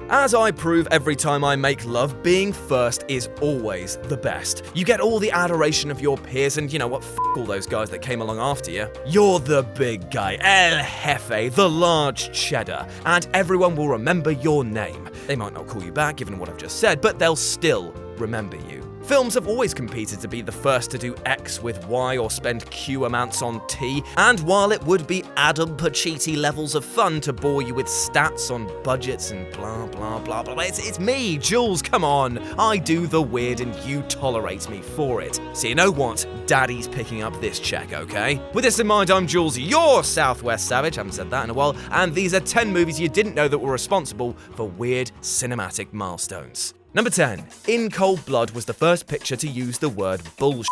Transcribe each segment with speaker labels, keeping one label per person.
Speaker 1: As I prove every time I make love, being first is always the best. You get all the adoration of your peers, and you know what, f*** all those guys that came along after you. You're the big guy, El Jefe, the large cheddar, and everyone will remember your name. They might not call you back given what I've just said, but they'll still remember you. Films have always competed to be the first to do X with Y or spend Q amounts on T, and while it would be Adam Pacitti levels of fun to bore you with stats on budgets and blah blah blah blah, it's me, Jules, come on. I do the weird and you tolerate me for it. So you know what? Daddy's picking up this check, okay? With this in mind, I'm Jules, your Southwest Savage, haven't said that in a while, and these are 10 movies you didn't know that were responsible for weird cinematic milestones. Number 10. In Cold Blood was the first picture to use the word bullshit.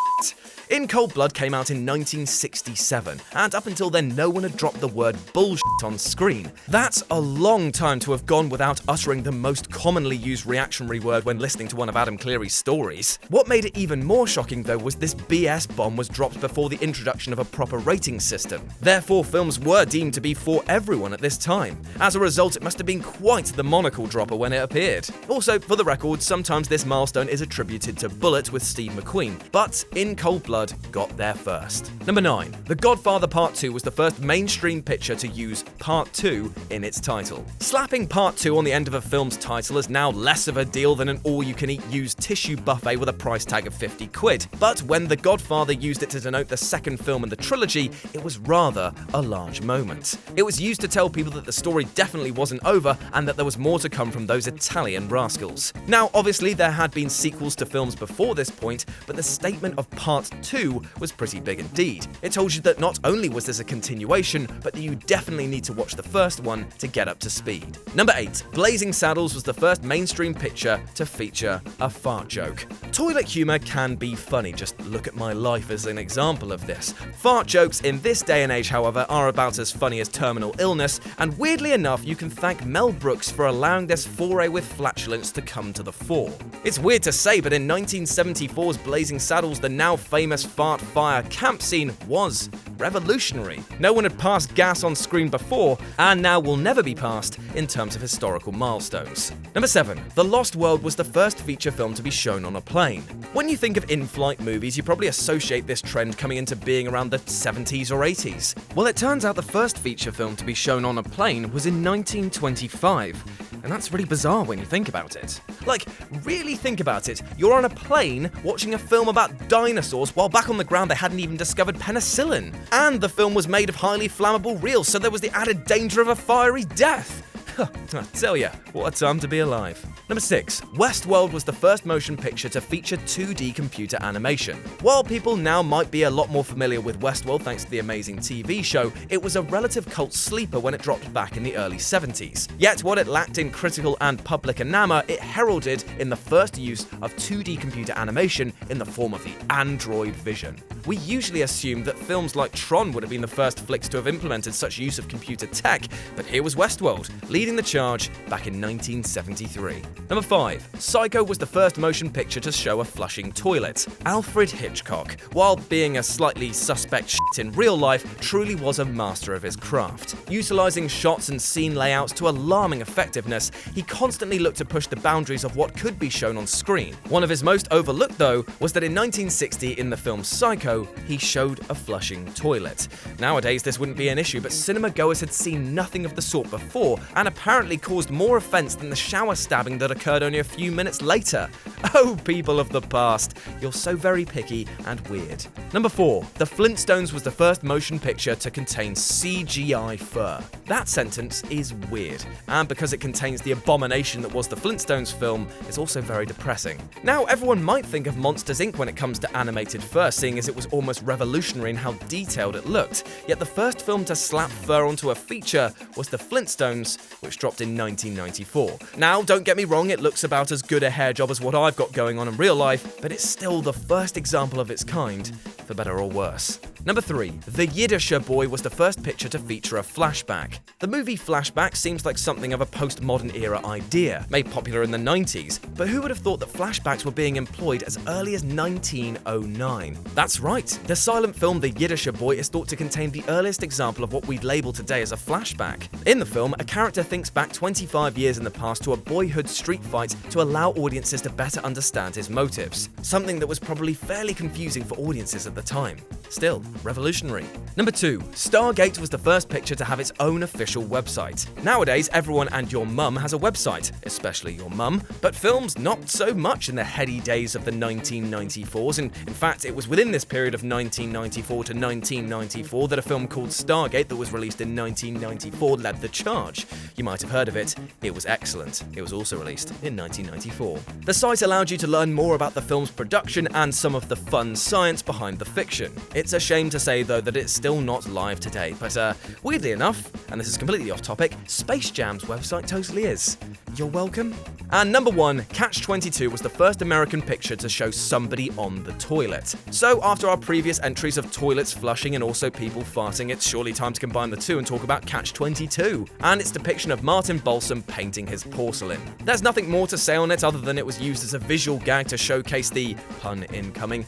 Speaker 1: In Cold Blood came out in 1967, and up until then no one had dropped the word bullshit on screen. That's a long time to have gone without uttering the most commonly used reactionary word when listening to one of Adam Cleary's stories. What made it even more shocking though was this BS bomb was dropped before the introduction of a proper rating system. Therefore, films were deemed to be for everyone at this time. As a result, it must have been quite the monocle dropper when it appeared. Also, for the record, sometimes this milestone is attributed to Bullet with Steve McQueen, but In Cold Blood got there first. Number 9. The Godfather Part 2 was the first mainstream picture to use Part 2 in its title. Slapping Part 2 on the end of a film's title is now less of a deal than an all-you-can-eat used tissue buffet with a price tag of 50 quid. But when The Godfather used it to denote the second film in the trilogy, it was rather a large moment. It was used to tell people that the story definitely wasn't over and that there was more to come from those Italian rascals. Now, obviously, there had been sequels to films before this point, but the statement of Part 2 was pretty big indeed. It told you that not only was this a continuation, but that you definitely need to watch the first one to get up to speed. Number 8. Blazing Saddles was the first mainstream picture to feature a fart joke. Toilet humor can be funny, just look at my life as an example of this. Fart jokes in this day and age, however, are about as funny as terminal illness, and weirdly enough, you can thank Mel Brooks for allowing this foray with flatulence to come to the fore. It's weird to say, but in 1974's Blazing Saddles, the now famous fart fire camp scene was revolutionary. No one had passed gas on screen before, and now will never be passed in terms of historical milestones. Number 7. The Lost World was the first feature film to be shown on a plane. When you think of in-flight movies, you probably associate this trend coming into being around the 70s or 80s. Well, it turns out the first feature film to be shown on a plane was in 1925. And that's really bizarre when you think about it. Like, really think about it. You're on a plane watching a film about dinosaurs while back on the ground they hadn't even discovered penicillin. And the film was made of highly flammable reels, so there was the added danger of a fiery death. I tell ya, what a time to be alive. Number 6. Westworld was the first motion picture to feature 2D computer animation. While people now might be a lot more familiar with Westworld thanks to the amazing TV show, it was a relative cult sleeper when it dropped back in the early 70s. Yet what it lacked in critical and public enamor, it heralded in the first use of 2D computer animation in the form of the Android Vision. We usually assume that films like Tron would have been the first flicks to have implemented such use of computer tech, but here was Westworld, leading the charge back in 1973. Number 5. Psycho was the first motion picture to show a flushing toilet. Alfred Hitchcock, while being a slightly suspect shit in real life, truly was a master of his craft. Utilizing shots and scene layouts to alarming effectiveness, he constantly looked to push the boundaries of what could be shown on screen. One of his most overlooked, though, was that in 1960, in the film Psycho, he showed a flushing toilet. Nowadays, this wouldn't be an issue, but cinema goers had seen nothing of the sort before, and apparently caused more offense than the shower stabbing that occurred only a few minutes later. Oh, people of the past, you're so very picky and weird. Number 4. The Flintstones was the first motion picture to contain CGI fur. That sentence is weird, and because it contains the abomination that was the Flintstones film, it's also very depressing. Now, everyone might think of Monsters Inc. when it comes to animated fur, seeing as it was almost revolutionary in how detailed it looked. Yet the first film to slap fur onto a feature was the Flintstones, which dropped in 1994. Now, don't get me wrong, it looks about as good a hair job as what I've got going on in real life, but it's still the first example of its kind, for better or worse. Number 3. The Yiddisher Boy was the first picture to feature a flashback. The movie Flashback seems like something of a postmodern era idea, made popular in the 90s, but who would have thought that flashbacks were being employed as early as 1909? That's right, the silent film The Yiddisher Boy is thought to contain the earliest example of what we'd label today as a flashback. In the film, a character thinks back 25 years in the past to a boyhood street fight to allow audiences to better understand his motives, something that was probably fairly confusing for audiences at the time. Still, revolutionary. Number 2. Stargate was the first picture to have its own official website. Nowadays, everyone and your mum has a website, especially your mum, but films not so much in the heady days of the 1994s, and in fact, it was within this period of 1994 to 1994 that a film called Stargate that was released in 1994 led the charge. You might have heard of it. It was excellent. It was also released in 1994. The site allowed you to learn more about the film's production and some of the fun science behind the fiction. It's a shame to say, though, that it's still not live today, but weirdly enough, and this is completely off topic, Space Jam's website totally is. You're welcome. And number 1, Catch-22 was the first American picture to show somebody on the toilet. So after our previous entries of toilets flushing and also people farting, it's surely time to combine the two and talk about Catch-22 and its depiction of Martin Balsam painting his porcelain. There's nothing more to say on it other than it was used as a visual gag to showcase the, pun incoming,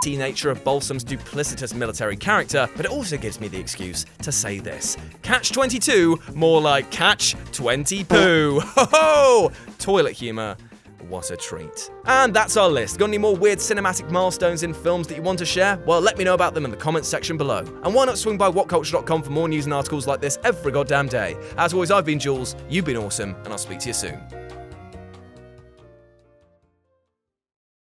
Speaker 1: shitty nature of Balsam's duplicitous military character, but it also gives me the excuse to say this. Catch-22, more like Catch-20-poo. Ho ho! Toilet humor. What a treat. And that's our list. Got any more weird cinematic milestones in films that you want to share? Well, let me know about them in the comments section below. And why not swing by Whatculture.com for more news and articles like this every goddamn day. As always, I've been Jules, you've been awesome, and I'll speak to you soon.